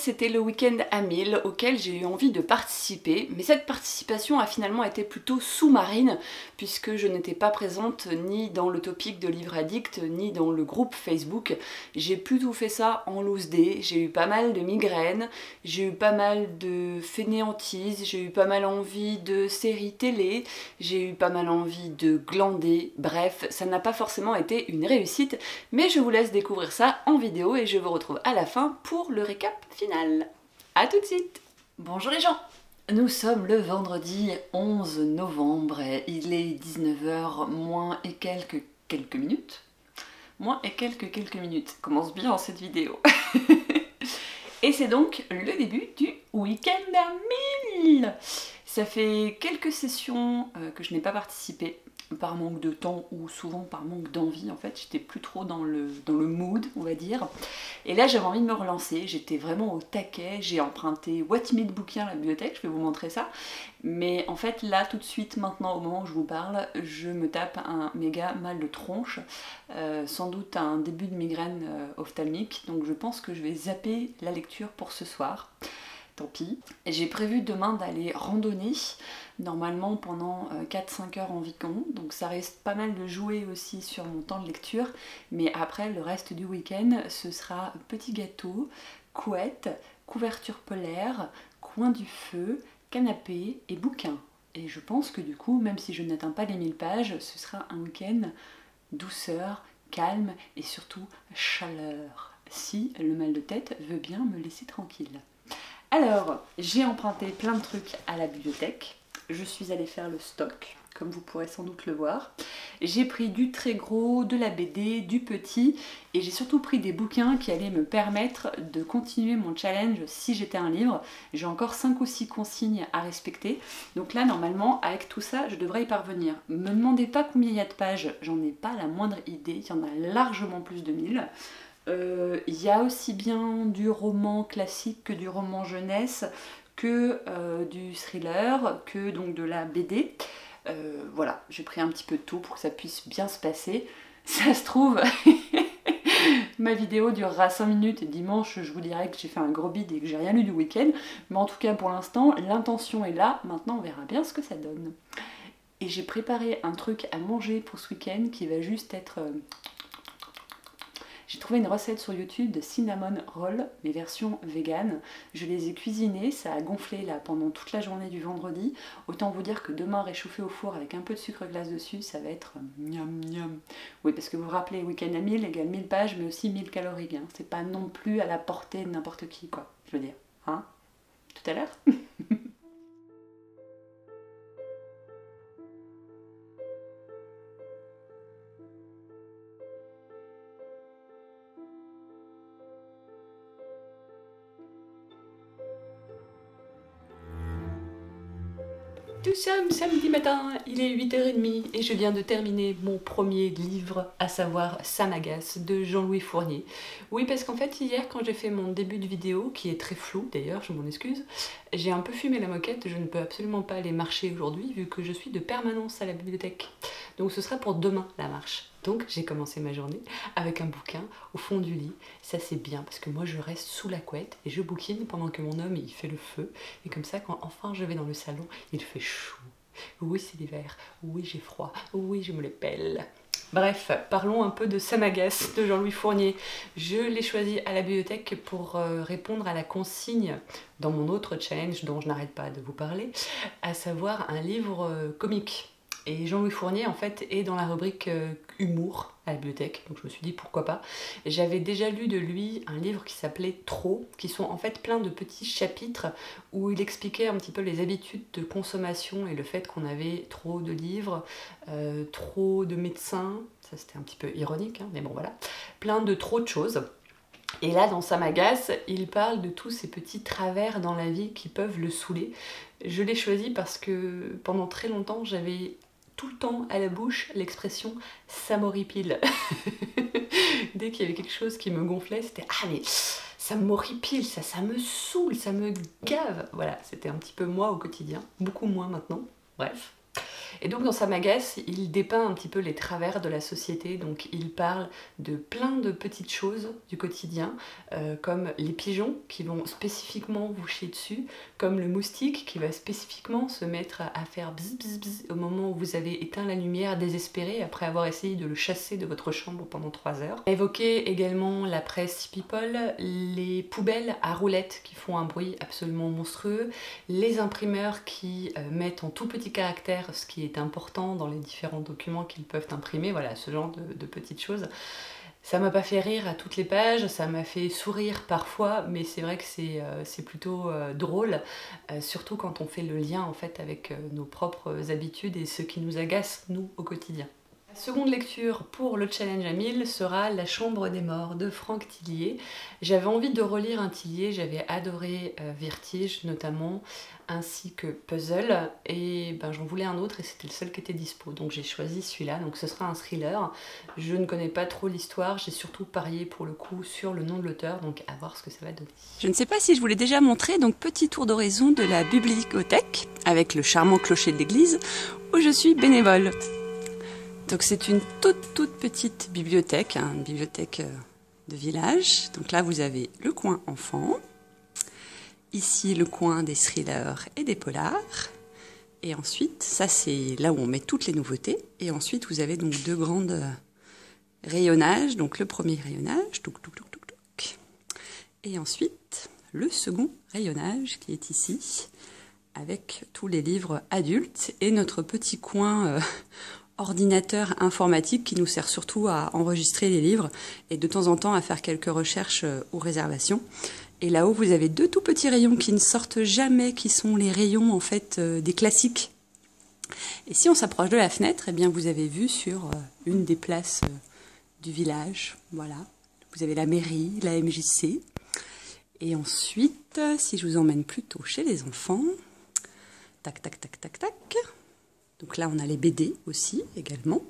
c'était le week-end à 1000 auquel j'ai eu envie de participer, mais cette participation a finalement été plutôt sous-marine puisque je n'étais pas présente ni dans le topic de Livre Addict ni dans le groupe Facebook. J'ai plutôt fait ça en loose day, j'ai eu pas mal de migraines, j'ai eu pas mal de fainéantise, j'ai eu pas mal envie de séries télé, j'ai eu pas mal envie de glander, bref, ça n'a pas forcément été une réussite, mais je vous laisse découvrir ça en vidéo et je vous retrouve à la fin pour le récap final. A tout de suite. Bonjour les gens. Nous sommes le vendredi 11 novembre, il est 19h moins et quelques minutes. Moins et quelques minutes. Commence bien cette vidéo. Et c'est donc le début du week-end à 1000. Ça fait quelques sessions que je n'ai pas participé, par manque de temps ou souvent par manque d'envie en fait, j'étais plus trop dans le mood on va dire. Et là j'avais envie de me relancer, j'étais vraiment au taquet, j'ai emprunté What Timide Bouquin à la bibliothèque, je vais vous montrer ça. Mais en fait là tout de suite maintenant au moment où je vous parle, je me tape un méga mal de tronche, sans doute un début de migraine ophtalmique, donc je pense que je vais zapper la lecture pour ce soir. Tant pis. J'ai prévu demain d'aller randonner, normalement pendant 4-5 heures environ, donc ça reste pas mal de jouer aussi sur mon temps de lecture, mais après le reste du week-end ce sera petit gâteau, couette, couverture polaire, coin du feu, canapé et bouquin. Et je pense que du coup, même si je n'atteins pas les 1000 pages, ce sera un week-end douceur, calme et surtout chaleur, si le mal de tête veut bien me laisser tranquille. Alors, j'ai emprunté plein de trucs à la bibliothèque, je suis allée faire le stock, comme vous pourrez sans doute le voir. J'ai pris du très gros, de la BD, du petit, et j'ai surtout pris des bouquins qui allaient me permettre de continuer mon challenge si j'étais un livre. J'ai encore 5 ou 6 consignes à respecter, donc là normalement avec tout ça je devrais y parvenir. Me demandez pas combien il y a de pages, j'en ai pas la moindre idée, il y en a largement plus de 1000. Il y a aussi bien du roman classique que du roman jeunesse, que du thriller, que donc de la BD. Voilà, j'ai pris un petit peu de tout pour que ça puisse bien se passer. Ça se trouve, ma vidéo durera 5 minutes et dimanche je vous dirai que j'ai fait un gros bide et que j'ai rien lu du week-end. Mais en tout cas pour l'instant, l'intention est là, maintenant on verra bien ce que ça donne. Et j'ai préparé un truc à manger pour ce week-end qui va juste être... J'ai trouvé une recette sur YouTube de cinnamon roll, mais version vegan. Je les ai cuisinés, ça a gonflé là pendant toute la journée du vendredi. Autant vous dire que demain réchauffé au four avec un peu de sucre glace dessus, ça va être miam miam. Oui, parce que vous vous rappelez, week-end à 1000 égale 1000 pages, mais aussi 1000 calories. Hein. C'est pas non plus à la portée de n'importe qui, quoi. Je veux dire, hein? Tout à l'heure. Nous sommes samedi matin, il est 8h30 et je viens de terminer mon premier livre, à savoir Ça m'agace de Jean-Louis Fournier. Oui, parce qu'en fait hier quand j'ai fait mon début de vidéo, qui est très flou d'ailleurs, je m'en excuse, j'ai un peu fumé la moquette, je ne peux absolument pas aller marcher aujourd'hui vu que je suis de permanence à la bibliothèque. Donc ce sera pour demain la marche. Donc j'ai commencé ma journée avec un bouquin au fond du lit. Ça c'est bien parce que moi je reste sous la couette et je bouquine pendant que mon homme il fait le feu. Et comme ça quand enfin je vais dans le salon, il fait chaud. Oui c'est l'hiver, oui j'ai froid, oui je me les pèle. Bref, parlons un peu de Ça m'agace de Jean-Louis Fournier. Je l'ai choisi à la bibliothèque pour répondre à la consigne dans mon autre challenge dont je n'arrête pas de vous parler, à savoir un livre comique. Et Jean-Louis Fournier en fait est dans la rubrique humour à la bibliothèque, donc je me suis dit pourquoi pas. J'avais déjà lu de lui un livre qui s'appelait Trop, qui sont en fait plein de petits chapitres où il expliquait un petit peu les habitudes de consommation et le fait qu'on avait trop de livres, trop de médecins, ça c'était un petit peu ironique, hein, mais bon voilà, plein de trop de choses. Et là, dans Ça m'agace, il parle de tous ces petits travers dans la vie qui peuvent le saouler. Je l'ai choisi parce que pendant très longtemps, j'avais tout le temps à la bouche l'expression « ça m'horripile ». Dès qu'il y avait quelque chose qui me gonflait, c'était « ah mais ça m'horripile, ça me saoule, ça me gave ». Voilà, c'était un petit peu moi au quotidien, beaucoup moins maintenant, bref. Et donc dans sa magasse, il dépeint un petit peu les travers de la société, donc il parle de plein de petites choses du quotidien, comme les pigeons qui vont spécifiquement vous chier dessus, comme le moustique qui va spécifiquement se mettre à faire bzz bzz bzz au moment où vous avez éteint la lumière désespéré après avoir essayé de le chasser de votre chambre pendant 3 heures. Évoquer également la presse people, les poubelles à roulettes qui font un bruit absolument monstrueux, les imprimeurs qui mettent en tout petit caractère ce qui est important dans les différents documents qu'ils peuvent imprimer, voilà, ce genre de petites choses. Ça m'a pas fait rire à toutes les pages, ça m'a fait sourire parfois, mais c'est vrai que c'est plutôt drôle, surtout quand on fait le lien en fait avec nos propres habitudes et ce qui nous agace nous au quotidien. La seconde lecture pour le challenge à 1000 sera La Chambre des Morts de Franck Tillier. J'avais envie de relire un Tillier, j'avais adoré Vertige notamment, ainsi que Puzzle, et ben, j'en voulais un autre et c'était le seul qui était dispo, donc j'ai choisi celui-là. Donc ce sera un thriller. Je ne connais pas trop l'histoire, j'ai surtout parié pour le coup sur le nom de l'auteur, donc à voir ce que ça va donner. Je ne sais pas si je vous l'ai déjà montré, donc petit tour d'horizon de la bibliothèque avec le charmant clocher de l'église où je suis bénévole. Donc c'est une toute petite bibliothèque, hein, une bibliothèque de village. Donc là vous avez le coin enfant, ici le coin des thrillers et des polars. Et ensuite, ça c'est là où on met toutes les nouveautés. Et ensuite vous avez donc deux grandes rayonnages. Donc le premier rayonnage, et ensuite le second rayonnage qui est ici, avec tous les livres adultes et notre petit coin ordinateur informatique qui nous sert surtout à enregistrer les livres et de temps en temps à faire quelques recherches ou réservations. Et là-haut, vous avez deux tout petits rayons qui ne sortent jamais, qui sont les rayons en fait des classiques. Et si on s'approche de la fenêtre, eh bien vous avez vu sur une des places du village, voilà, vous avez la mairie, la MJC. Et ensuite, si je vous emmène plutôt chez les enfants, tac, tac, tac, tac, tac. Donc là, on a les BD aussi, également.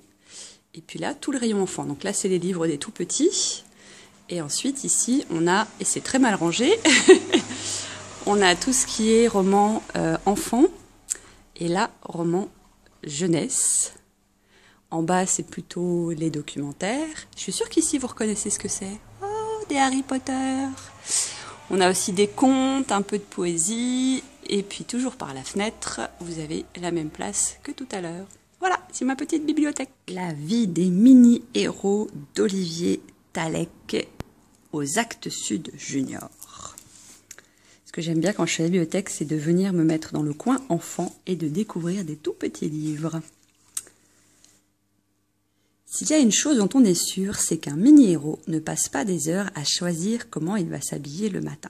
Et puis là, tout le rayon enfant. Donc là, c'est les livres des tout petits. Et ensuite, ici, on a, et c'est très mal rangé, on a tout ce qui est roman enfant. Et là, roman jeunesse. En bas, c'est plutôt les documentaires. Je suis sûre qu'ici, vous reconnaissez ce que c'est. Oh, des Harry Potter. On a aussi des contes, un peu de poésie. Et puis toujours par la fenêtre, vous avez la même place que tout à l'heure. Voilà, c'est ma petite bibliothèque. La vie des mini-héros d'Olivier Talek aux Actes Sud Junior. Ce que j'aime bien quand je suis à la bibliothèque, c'est de venir me mettre dans le coin enfant et de découvrir des tout petits livres. S'il y a une chose dont on est sûr, c'est qu'un mini-héros ne passe pas des heures à choisir comment il va s'habiller le matin.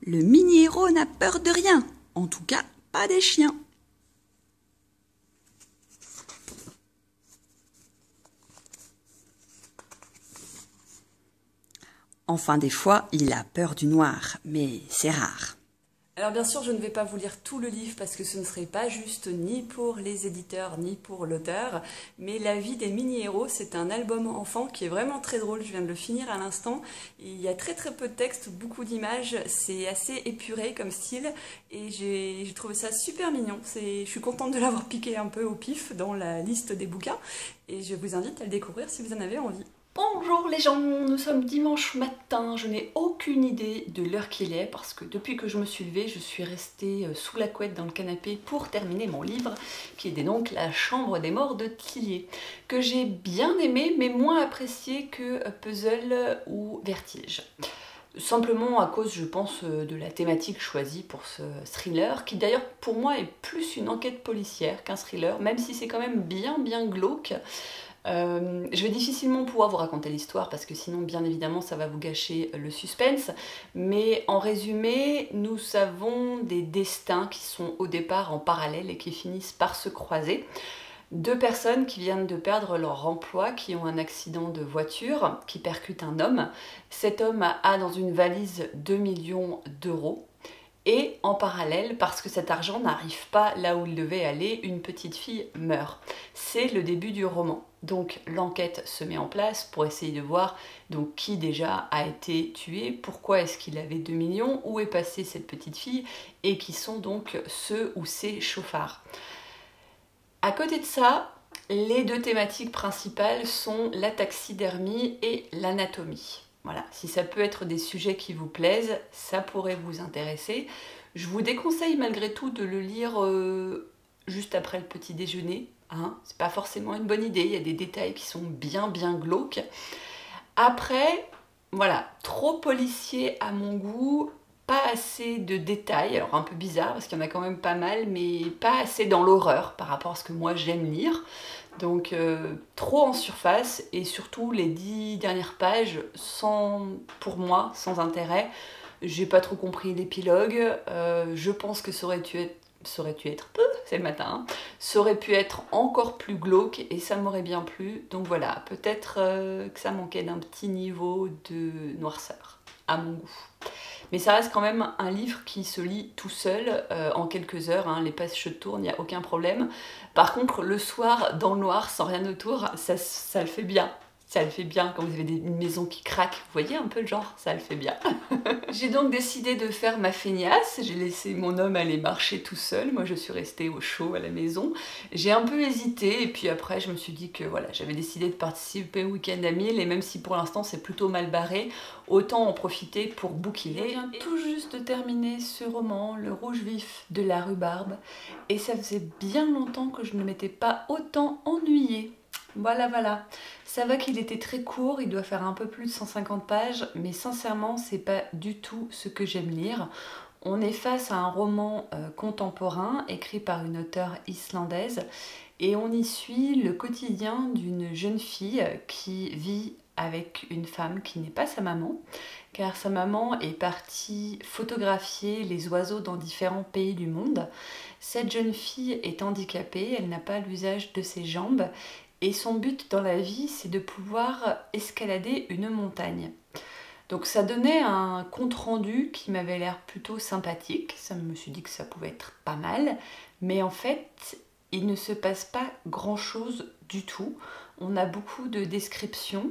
Le mini-héros n'a peur de rien, en tout cas pas des chiens. Enfin, des fois, il a peur du noir, mais c'est rare. Alors bien sûr, je ne vais pas vous lire tout le livre parce que ce ne serait pas juste ni pour les éditeurs ni pour l'auteur, mais La vie des mini-héros, c'est un album enfant qui est vraiment très drôle, je viens de le finir à l'instant. Il y a très peu de texte, beaucoup d'images, c'est assez épuré comme style et j'ai trouvé ça super mignon. Je suis contente de l'avoir piqué un peu au pif dans la liste des bouquins et je vous invite à le découvrir si vous en avez envie. Bonjour les gens, nous sommes dimanche matin, je n'ai aucune idée de l'heure qu'il est parce que depuis que je me suis levée, je suis restée sous la couette dans le canapé pour terminer mon livre qui est donc La Chambre des Morts de Tillier, que j'ai bien aimé mais moins apprécié que Puzzle ou Vertige. Simplement à cause, je pense, de la thématique choisie pour ce thriller, qui d'ailleurs pour moi est plus une enquête policière qu'un thriller, même si c'est quand même bien glauque. Je vais difficilement pouvoir vous raconter l'histoire parce que sinon bien évidemment ça va vous gâcher le suspense, mais en résumé nous avons des destins qui sont au départ en parallèle et qui finissent par se croiser. Deux personnes qui viennent de perdre leur emploi, qui ont un accident de voiture, qui percute un homme. Cet homme a dans une valise 2 millions d'euros. Et en parallèle, parce que cet argent n'arrive pas là où il devait aller, une petite fille meurt. C'est le début du roman. Donc l'enquête se met en place pour essayer de voir donc, qui déjà a été tué, pourquoi est-ce qu'il avait 2 millions, où est passée cette petite fille, et qui sont donc ceux ou ces chauffards. À côté de ça, les deux thématiques principales sont la taxidermie et l'anatomie. Voilà, si ça peut être des sujets qui vous plaisent, ça pourrait vous intéresser. Je vous déconseille malgré tout de le lire juste après le petit déjeuner. Hein. C'est pas forcément une bonne idée, il y a des détails qui sont bien glauques. Après, voilà, trop policier à mon goût, pas assez de détails, alors un peu bizarre parce qu'il y en a quand même pas mal, mais pas assez dans l'horreur par rapport à ce que moi j'aime lire. Donc trop en surface et surtout les 10 dernières pages pour moi, sans intérêt. J'ai pas trop compris l'épilogue, je pense que ça aurait pu être encore plus glauque et ça m'aurait bien plu. Donc voilà, peut-être que ça manquait d'un petit niveau de noirceur, à mon goût. Mais ça reste quand même un livre qui se lit tout seul en quelques heures, hein, les pages se tournent, il n'y a aucun problème. Par contre, le soir, dans le noir, sans rien autour, ça le fait bien. Ça le fait bien quand vous avez une maison qui craque, vous voyez un peu le genre, ça le fait bien. J'ai donc décidé de faire ma feignasse, j'ai laissé mon homme aller marcher tout seul, moi je suis restée au chaud à la maison. J'ai un peu hésité et puis après je me suis dit que voilà, j'avais décidé de participer au week-end à 1000 et même si pour l'instant c'est plutôt mal barré, autant en profiter pour bouquiner. Je viens tout juste de terminer ce roman, Le Rouge Vif de la Rhubarbe, et ça faisait bien longtemps que je ne m'étais pas autant ennuyée. Voilà. Ça va qu'il était très court, il doit faire un peu plus de 150 pages, mais sincèrement, c'est pas du tout ce que j'aime lire. On est face à un roman contemporain écrit par une auteure islandaise et on y suit le quotidien d'une jeune fille qui vit avec une femme qui n'est pas sa maman, car sa maman est partie photographier les oiseaux dans différents pays du monde. Cette jeune fille est handicapée, elle n'a pas l'usage de ses jambes et son but dans la vie, c'est de pouvoir escalader une montagne. Donc ça donnait un compte-rendu qui m'avait l'air plutôt sympathique, ça me suis dit que ça pouvait être pas mal, mais en fait, il ne se passe pas grand-chose du tout. On a beaucoup de descriptions,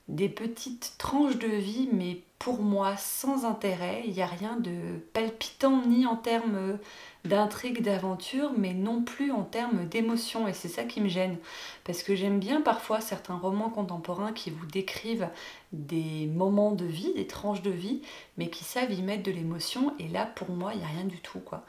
des petites tranches de vie, mais pour moi sans intérêt. Il n'y a rien de palpitant ni en termes d'intrigue, d'aventure, mais non plus en termes d'émotion. Et c'est ça qui me gêne. Parce que j'aime bien parfois certains romans contemporains qui vous décrivent des moments de vie, des tranches de vie, mais qui savent y mettre de l'émotion. Et là, pour moi, il n'y a rien du tout, quoi.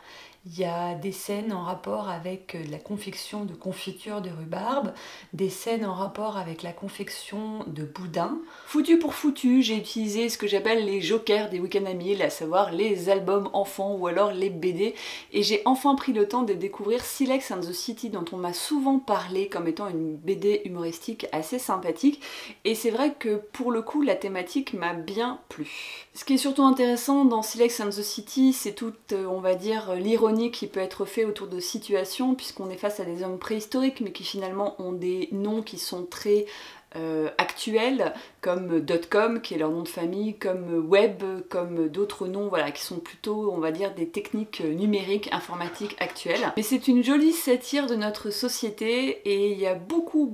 Il y a des scènes en rapport avec la confection de confiture de rhubarbe, des scènes en rapport avec la confection de boudin. Foutu pour foutu, j'ai utilisé ce que j'appelle les jokers des week-ends à 1000, à savoir les albums enfants ou alors les BD, et j'ai enfin pris le temps de découvrir Silex and the City, dont on m'a souvent parlé comme étant une BD humoristique assez sympathique, et c'est vrai que pour le coup la thématique m'a bien plu. Ce qui est surtout intéressant dans Silex and the City, c'est toute, on va dire, l'ironie qui peut être fait autour de situations, puisqu'on est face à des hommes préhistoriques mais qui finalement ont des noms qui sont très actuels, comme .com qui est leur nom de famille, comme web, comme d'autres noms, voilà, qui sont plutôt, on va dire, des techniques numériques, informatiques actuelles. Mais c'est une jolie satire de notre société et il y a beaucoup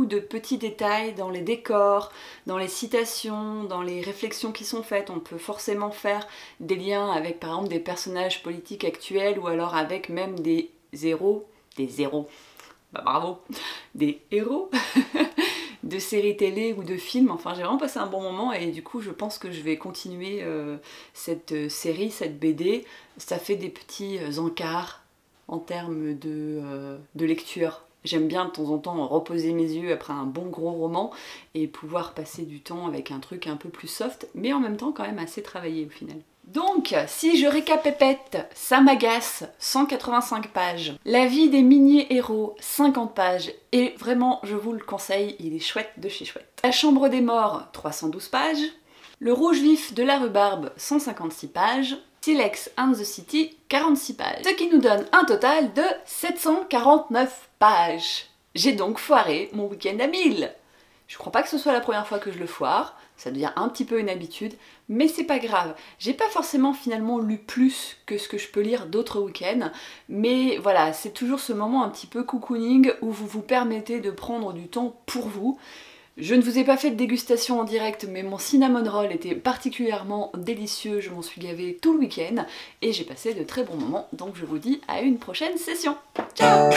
de petits détails dans les décors, dans les citations, dans les réflexions qui sont faites. On peut forcément faire des liens avec par exemple des personnages politiques actuels ou alors avec même des héros, bah bravo, des héros de séries télé ou de films. Enfin, j'ai vraiment passé un bon moment et du coup je pense que je vais continuer cette série, cette BD. Ça fait des petits encarts en termes de lecture. J'aime bien de temps en temps reposer mes yeux après un bon gros roman et pouvoir passer du temps avec un truc un peu plus soft, mais en même temps quand même assez travaillé au final. Donc, si je récapépète, ça m'agace, 185 pages. La vie des mini-héros, 50 pages. Et vraiment, je vous le conseille, il est chouette de chez chouette. La chambre des morts, 312 pages. Le rouge vif de la rhubarbe, 156 pages. Silex and the City, 46 pages. Ce qui nous donne un total de 749 pages. J'ai donc foiré mon week-end à 1000. Je crois pas que ce soit la première fois que je le foire, ça devient un petit peu une habitude, mais c'est pas grave. J'ai pas forcément finalement lu plus que ce que je peux lire d'autres week-ends, mais voilà, c'est toujours ce moment un petit peu cocooning où vous vous permettez de prendre du temps pour vous. Je ne vous ai pas fait de dégustation en direct, mais mon cinnamon roll était particulièrement délicieux, je m'en suis gavée tout le week-end, et j'ai passé de très bons moments, donc je vous dis à une prochaine session. Ciao!